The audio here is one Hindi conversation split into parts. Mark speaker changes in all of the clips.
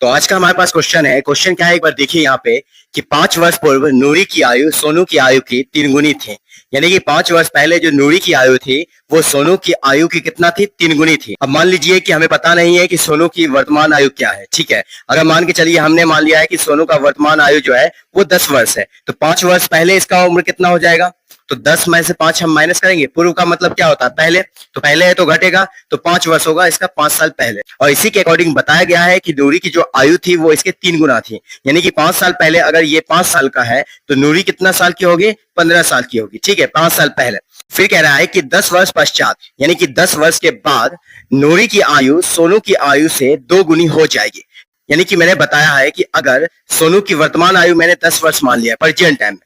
Speaker 1: तो आज का हमारे पास क्वेश्चन है। क्वेश्चन क्या है, एक बार देखिए यहाँ पे कि 5 वर्ष पूर्व नूरी की आयु सोनू की आयु की 3 गुनी थी। यानी कि 5 वर्ष पहले जो नूरी की आयु थी वो सोनू की आयु की कितना थी, 3 गुनी थी। अब मान लीजिए कि हमें पता नहीं है कि सोनू की वर्तमान आयु क्या है। ठीक है, अगर मान के चलिए हमने मान लिया है कि सोनू का वर्तमान आयु जो है वो 10 वर्ष है, तो 5 वर्ष पहले इसका उम्र कितना हो जाएगा। तो 10 में से 5 हम माइनस करेंगे। पूर्व का मतलब क्या होता है, पहले, तो पहले है तो घटेगा, तो 5 वर्ष होगा इसका 5 साल पहले। और इसी के अकॉर्डिंग बताया गया है कि नूरी की जो आयु थी वो इसके 3 गुना थी। यानी कि 5 साल पहले अगर ये 5 साल का है तो नूरी कितना साल की होगी, 15 साल की होगी। ठीक है, 5 साल पहले। फिर कह रहा है कि 10 वर्ष पश्चात, यानी कि 10 वर्ष के बाद नूरी की आयु सोनू की आयु से 2 गुनी हो जाएगी। यानी कि मैंने बताया है कि अगर सोनू की वर्तमान आयु मैंने 10 वर्ष मान लिया प्रेजेंट टाइम में,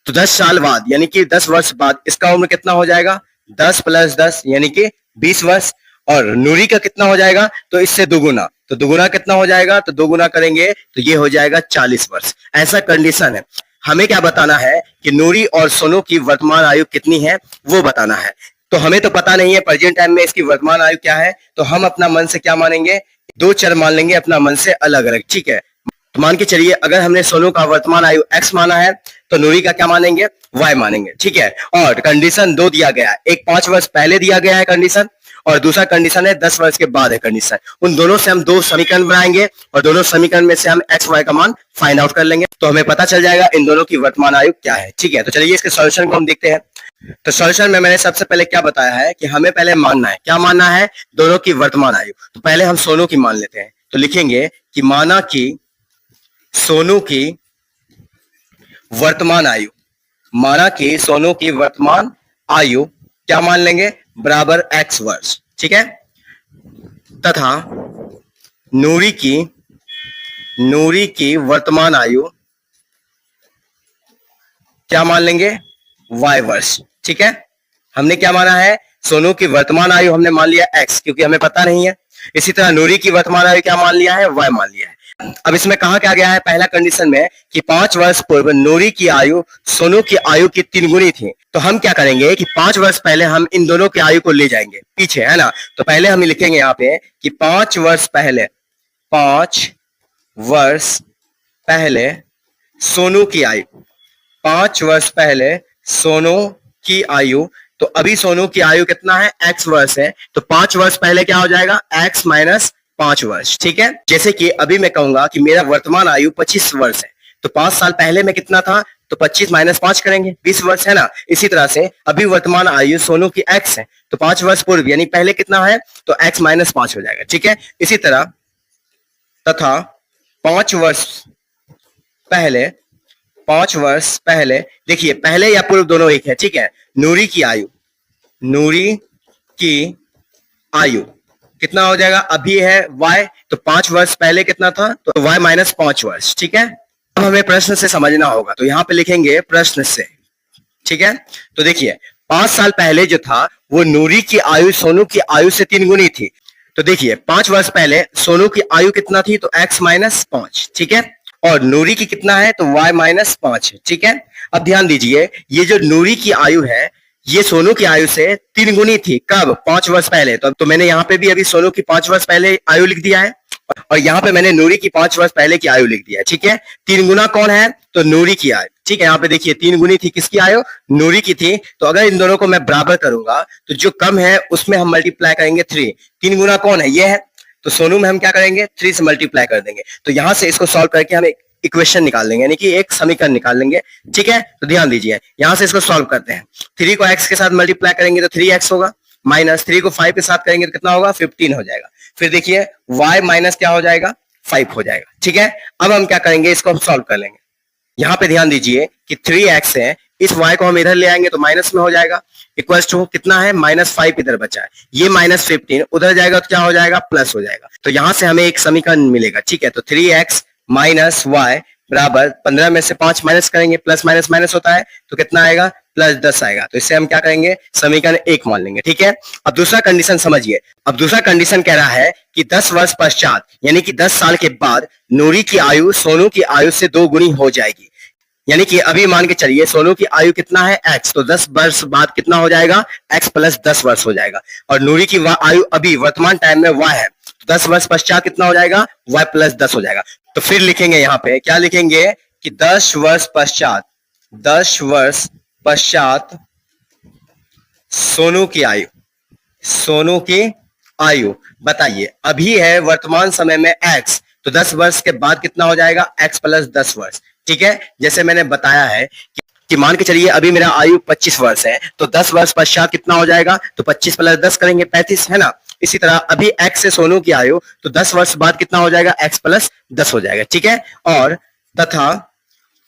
Speaker 1: तो 10 साल बाद यानी कि 10 वर्ष बाद इसका उम्र कितना हो जाएगा, 10 + 10 यानी कि 20 वर्ष। और नूरी का कितना हो जाएगा, तो इससे दुगुना, तो दुगुना कितना हो जाएगा, तो 2 गुना करेंगे तो ये हो जाएगा 40 वर्ष। ऐसा कंडीशन है। हमें क्या बताना है कि नूरी और सोनू की वर्तमान आयु कितनी है वो बताना है। तो हमें तो पता नहीं है प्रेजेंट टाइम में इसकी वर्तमान आयु क्या है, तो हम अपना मन से क्या मानेंगे, 2 चर मान लेंगे अपना मन से अलग अलग। ठीक है, तो मान के चलिए अगर हमने सोनू का वर्तमान आयु x माना है तो नूरी का क्या मानेंगे, y मानेंगे। ठीक है, और कंडीशन 2 दिया गया है, एक 5 वर्ष पहले दिया गया है कंडीशन, और दूसरा कंडीशन है 10 वर्ष के बाद है कंडीशन। उन दोनों से हम 2 समीकरण बनाएंगे और दोनों समीकरण में से हम x y का मान फाइंड आउट कर लेंगे, तो हमें पता चल जाएगा इन दोनों की वर्तमान आयु क्या है। ठीक है, तो चलिए इसके सॉल्यूशन को हम देखते हैं। तो सॉल्यूशन में मैंने सबसे पहले क्या बताया है कि हमें पहले मानना है, क्या मानना है, दोनों की वर्तमान आयु। तो पहले हम सोनू की मान लेते हैं, तो लिखेंगे कि माना कि सोनू की वर्तमान आयु, माना कि सोनू की वर्तमान आयु क्या मान लेंगे, बराबर x वर्ष। ठीक है, तथा नूरी की वर्तमान आयु क्या मान लेंगे, y वर्ष। ठीक है, हमने क्या माना है, सोनू की वर्तमान आयु हमने मान लिया x, क्योंकि हमें पता नहीं है। इसी तरह नूरी की वर्तमान आयु क्या मान लिया है, y मान लिया है। अब इसमें कहा क्या गया है, पहला कंडीशन में कि 5 वर्ष पूर्व नूरी की आयु सोनू की आयु की 3 गुनी थी। तो हम क्या करेंगे कि 5 वर्ष पहले हम इन दोनों की आयु को ले जाएंगे पीछे, है ना। तो पहले हम लिखेंगे यहाँ पे कि 5 वर्ष पहले, 5 वर्ष पहले सोनू की आयु, 5 वर्ष पहले सोनू की आयु। तो अभी सोनू की आयु कितना है, x वर्ष है, तो 5 वर्ष पहले क्या हो जाएगा, x - 5 वर्ष। ठीक है, जैसे कि अभी मैं कहूंगा कि मेरा वर्तमान आयु 25 वर्ष है, तो 5 साल पहले में कितना था, तो 25 - 5 करेंगे, 20 वर्ष है ना। इसी तरह से अभी वर्तमान आयु सोनू की x है, तो 5 वर्ष पूर्व यानी पहले कितना है, तो x - 5 हो जाएगा। ठीक है, इसी तरह तथा 5 वर्ष पहले, 5 वर्ष पहले, देखिए पहले या पूर्व दोनों एक है। ठीक है, नूरी की आयु कितना हो जाएगा, अभी है y, तो 5 वर्ष पहले कितना था, तो y - 5 वर्ष। ठीक है, अब हमें प्रश्न से समझना होगा, तो यहां पे लिखेंगे प्रश्न से। ठीक है, तो देखिए 5 साल पहले जो था वो नूरी की आयु सोनू की आयु से 3 गुनी थी। तो देखिए 5 वर्ष पहले सोनू की आयु कितना थी, तो x - 5। ठीक है, और नूरी की कितना है, तो y - 5 है। ठीक है, अब ध्यान दीजिए ये जो नूरी की आयु है ये सोनू की आयु से 3 गुनी थी। कब, 5 वर्ष पहले। तो मैंने यहाँ पे भी अभी सोनू की 5 वर्ष पहले आयु लिख दिया है, और यहाँ पे मैंने नूरी की 5 वर्ष पहले की आयु लिख दिया है। ठीक है, 3 गुना कौन है, तो नूरी की आयु। ठीक है, यहाँ पे देखिए 3 गुनी थी, किसकी आयु, नूरी की थी। तो अगर इन दोनों को मैं बराबर करूंगा तो जो कम है उसमें हम मल्टीप्लाई करेंगे 3। 3 गुना कौन है, ये है, तो सोनू में हम क्या करेंगे, 3 से मल्टीप्लाई कर देंगे। तो यहां से इसको सॉल्व करके हम इक्वेशन निकाल लेंगे, यानी कि एक समीकरण निकाल लेंगे। ठीक है, तो ध्यान दीजिए यहां से इसको सॉल्व करते हैं। 3 को x के साथ मल्टीप्लाई करेंगे तो 3x होगा, माइनस 3 को 5 के साथ करेंगे तो कितना होगा, 15 हो जाएगा। फिर देखिए y माइनस क्या हो जाएगा, 5 हो जाएगा। ठीक है, अब हम क्या करेंगे, इसको हम सॉल्व कर लेंगे। यहाँ पे ध्यान दीजिए कि 3x है, इस y को हम इधर ले आएंगे तो माइनस में हो जाएगा, इक्वल टू कितना है, -5 इधर बचा है, ये -15 उधर जाएगा तो क्या हो जाएगा, प्लस हो जाएगा। तो यहां से हमें एक समीकरण मिलेगा। ठीक है, तो 3x - y बराबर 15 में से 5 माइनस करेंगे, प्लस माइनस माइनस होता है, तो कितना आएगा, +10 आएगा। तो इससे हम क्या करेंगे, समीकरण 1 मान लेंगे। ठीक है, अब दूसरा कंडीशन समझिए। अब दूसरा कंडीशन कह रहा है कि 10 वर्ष पश्चात यानी कि 10 साल के बाद नूरी की आयु सोनू की आयु से 2 गुनी हो जाएगी। यानी कि अभी मान के चलिए सोनू की आयु कितना है, x, तो 10 वर्ष बाद कितना हो जाएगा, x + 10 वर्ष हो जाएगा। और नूरी की आयु अभी वर्तमान टाइम में y है, 10 वर्ष पश्चात कितना हो जाएगा, y प्लस 10 हो जाएगा। तो फिर लिखेंगे यहाँ पे, क्या लिखेंगे कि 10 वर्ष पश्चात, 10 वर्ष पश्चात सोनू की आयु, सोनू की आयु बताइए। अभी है वर्तमान समय में x, तो 10 वर्ष के बाद कितना हो जाएगा, x प्लस 10 वर्ष। ठीक है, जैसे मैंने बताया है कि मान के चलिए अभी मेरा आयु 25 वर्ष है, तो 10 वर्ष पश्चात कितना हो जाएगा, तो 25 प्लस 10 करेंगे 35, है ना। इसी तरह अभी x से सोनू की आयु, तो 10 वर्ष बाद कितना हो जाएगा, x प्लस 10 हो जाएगा। ठीक है, और तथा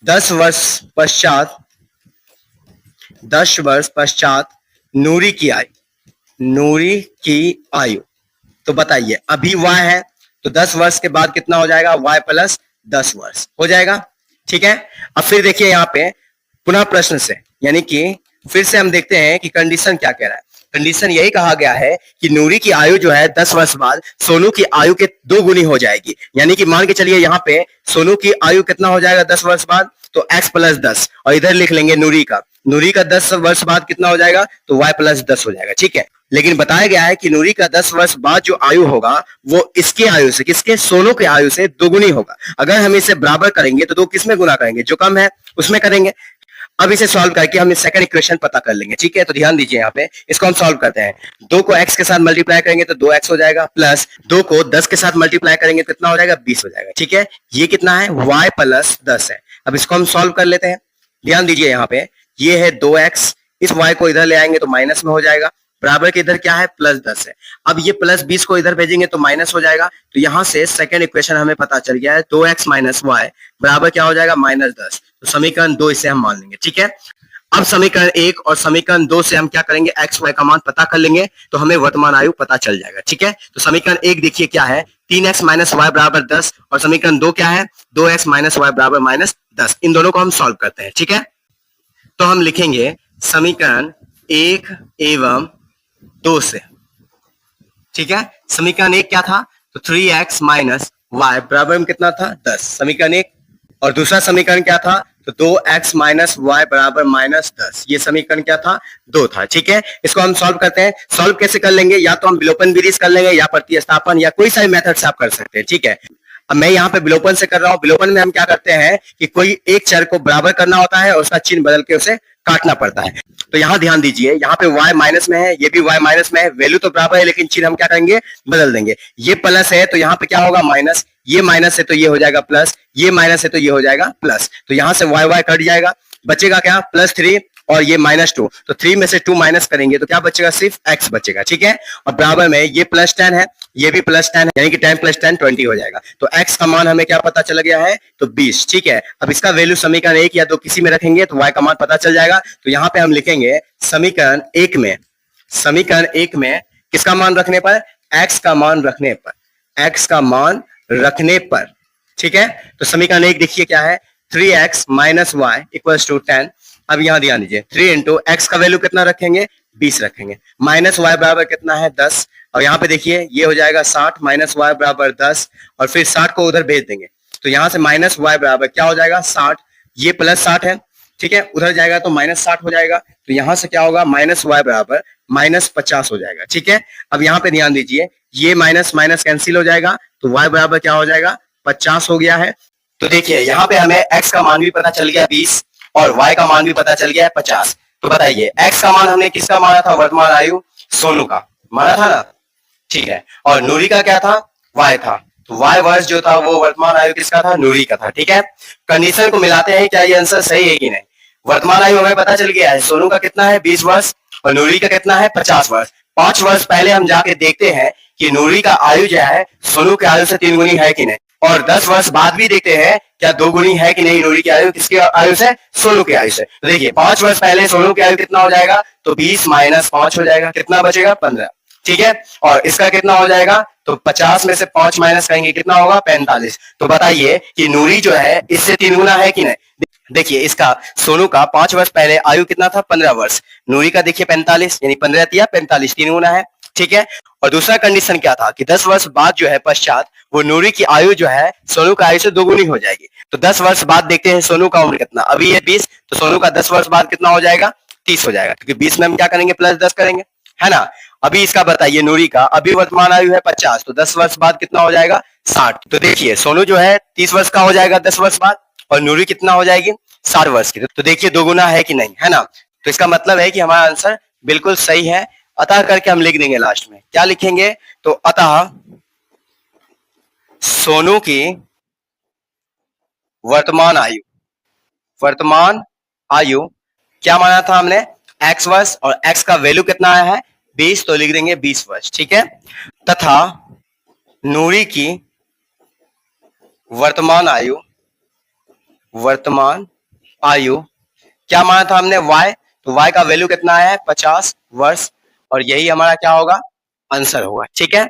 Speaker 1: 10 वर्ष पश्चात, 10 वर्ष पश्चात नूरी की आयु, नूरी की आयु, तो बताइए अभी y है, तो 10 वर्ष के बाद कितना हो जाएगा, y प्लस 10 वर्ष हो जाएगा। ठीक है, अब फिर देखिए यहाँ पे पुनः प्रश्न से, यानी कि फिर से हम देखते हैं कि कंडीशन क्या कह रहा है। कंडीशन यही कहा गया है कि नूरी की आयु जो है 10 वर्ष बाद सोनू की आयु के 2 गुनी हो जाएगी। यानी कि मान के चलिए यहाँ पे सोनू की आयु कितना हो जाएगा 10 वर्ष बाद, तो x प्लस 10, और इधर लिख लेंगे नूरी का, नूरी का 10 वर्ष बाद कितना हो जाएगा, तो y प्लस 10 हो जाएगा। ठीक है, लेकिन बताया गया है कि नूरी का 10 वर्ष बाद जो आयु होगा वो इसके आयु से, किसके, सोनू के आयु से 2 गुनी होगा। अगर हम इसे बराबर करेंगे तो 2 किस में गुना करेंगे, जो कम है उसमें करेंगे। अब इसे सॉल्व करके हम सेकंड इक्वेशन पता कर लेंगे। ठीक है, तो ध्यान दीजिए यहाँ पे, इसको हम सॉल्व करते हैं। 2 को x के साथ मल्टीप्लाई करेंगे तो 2x हो जाएगा, प्लस 2 को 10 के साथ मल्टीप्लाई करेंगे तो कितना हो जाएगा, 20 हो जाएगा। ठीक है, ये कितना है, y प्लस 10 है। अब इसको हम सॉल्व कर लेते हैं। ध्यान दीजिए यहाँ पे, ये है 2x, इस y को इधर ले आएंगे तो माइनस में हो जाएगा, बराबर के इधर क्या है, प्लस 10 है। अब ये प्लस 20 को इधर भेजेंगे तो माइनस हो जाएगा। तो यहाँ से सेकंड इक्वेशन हमें पता चल गया है, 2x माइनस y बराबर क्या हो जाएगा, माइनस 10। तो समीकरण 2 इसे हम मान लेंगे। ठीक है, अब समीकरण 1 और समीकरण 2 से हम क्या करेंगे, x y का मान पता कर लेंगे, तो हमें वर्तमान आयु पता चल जाएगा। ठीक है, तो समीकरण 1 देखिए क्या है, 3x माइनस y बराबर 10, और समीकरण 2 क्या है, 2x माइनस y बराबर माइनस 10। इन दोनों को हम सॉल्व करते हैं। ठीक है, तो हम लिखेंगे समीकरण 1 एवं 2 से। ठीक है, समीकरण 1 क्या था, तो 3x माइनस y बराबर में कितना था, 10, समीकरण 1। और दूसरा समीकरण क्या था, तो 2x माइनस y बराबर माइनस 10, ये समीकरण क्या था, 2 था। ठीक है, इसको हम सॉल्व करते हैं। सॉल्व कैसे कर लेंगे, या तो हम विलोपन विधि से कर लेंगे, या प्रतिस्थापन, या कोई सा भी मेथड से आप कर सकते हैं। ठीक है, अब मैं यहाँ पे विलोपन से कर रहा हूँ। विलोपन में हम क्या करते हैं कि कोई एक चर को बराबर करना होता है और उसका चिन्ह बदल के उसे काटना पड़ता है। तो यहाँ ध्यान दीजिए, यहाँ पे y माइनस में है, ये भी y माइनस में है, वैल्यू तो बराबर है लेकिन चिन्ह हम क्या करेंगे, बदल देंगे। ये प्लस है तो यहाँ पे क्या होगा, माइनस, ये माइनस है तो ये हो जाएगा प्लस, ये माइनस है तो ये हो जाएगा प्लस। तो यहाँ से y कट जाएगा, बचेगा क्या, +3 और ये -2। तो 3 में से 2 माइनस करेंगे तो क्या बचेगा, सिर्फ x बचेगा। ठीक है, और बराबर में ये +10 है, ये भी +10 है, यानी कि 10 + 10 20 हो जाएगा। तो x का मान हमें क्या पता चल गया है, तो 20। ठीक है, अब इसका वैल्यू समीकरण 1 या 2 किसी में रखेंगे तो y का मान पता चल जाएगा। तो यहाँ पे हम लिखेंगे समीकरण 1 में, समीकरण 1 में किसका मान रखने पर, x का मान रखने पर, x का मान रखने पर। ठीक है, तो समीकरण 1 देखिए क्या है, 3x minus y equals to 10। अब यहाँ ध्यान दीजिए, 3 इंटू एक्स का वैल्यू कितना रखेंगे, 20 रखेंगे, माइनस y बराबर कितना है, 10। और यहाँ पे देखिए ये हो जाएगा 60 माइनस y बराबर 10, और फिर 60 को उधर भेज देंगे तो यहाँ से माइनस y बराबर क्या हो जाएगा, 60, ये +60 है। ठीक है, उधर जाएगा तो -60 हो जाएगा, तो यहाँ से क्या होगा, माइनस y बराबर -50 हो जाएगा। ठीक है, अब यहाँ पे ध्यान दीजिए, ये माइनस माइनस कैंसिल हो जाएगा, तो y बराबर क्या हो जाएगा, 50 हो गया है। तो देखिए यहाँ पे हमें x का मान भी पता चल गया 20 और y का मान भी पता चल गया है 50। तो बताइए x का मान हमने किसका माना था, वर्तमान आयु सोनू का माना था ना। ठीक है, और नूरी का क्या था, y था। तो y वर्ष जो था वो वर्तमान आयु किसका था, नूरी का था। ठीक है, कंडीशन को मिलाते हैं, क्या ये आंसर सही है कि नहीं। वर्तमान आयु हमें पता चल गया है, सोनू का कितना है 20 वर्ष और नूरी का कितना है 50 वर्ष। 5 वर्ष पहले हम जाके देखते हैं कि नूरी का आयु जो है सोनू के आयु से 3 गुनी है कि नहीं, और 10 वर्ष बाद भी देखते हैं क्या 2 गुनी है कि नहीं नूरी की आयु, किसके आयु से, सोनू की आयु से। तो देखिए 5 वर्ष पहले सोनू की आयु कितना हो जाएगा, तो 20 माइनस 5 हो जाएगा, कितना बचेगा, 15। ठीक है, और इसका कितना हो जाएगा, तो 50 में से 5 माइनस करेंगे कितना होगा, 45। तो बताइए कि नूरी जो है इससे 3 गुना है कि नहीं। देखिए इसका सोनू का 5 वर्ष पहले आयु कितना था, 15 वर्ष, नूरी का देखिए 45, यानी 15 या 45, 3 गुना है। ठीक है, और दूसरा कंडीशन क्या था कि 10 वर्ष बाद जो है पश्चात वो नूरी की आयु जो है सोनू का आयु से 2 गुनी हो जाएगी। तो 10 वर्ष बाद देखते हैं सोनू का उम्र कितना, अभी है 20, तो सोनू का 10 वर्ष बाद कितना हो जाएगा, 30 हो जाएगा, क्योंकि 20 में हम क्या करेंगे, +10 करेंगे, है ना। अभी इसका बताइए नूरी का, अभी वर्तमान आयु है 50, तो 10 वर्ष बाद कितना हो जाएगा 60। तो देखिए सोनू जो है 30 वर्ष का हो जाएगा 10 वर्ष बाद, और नूरी कितना हो जाएगी 60 वर्ष की। तो देखिए दोगुना है कि नहीं, है ना। तो इसका मतलब है कि हमारा आंसर बिल्कुल सही है। अतः करके हम लिख देंगे लास्ट में, क्या लिखेंगे, तो अतः सोनू की वर्तमान आयु, वर्तमान आयु क्या माना था हमने, x वर्ष, और x का वैल्यू कितना आया है 20, तो लिख देंगे 20 वर्ष, ठीक है। तथा नूरी की वर्तमान आयु, वर्तमान आयु क्या माना था हमने y, तो y का वैल्यू कितना आया है 50 वर्ष, और यही हमारा क्या होगा आंसर होगा, ठीक है।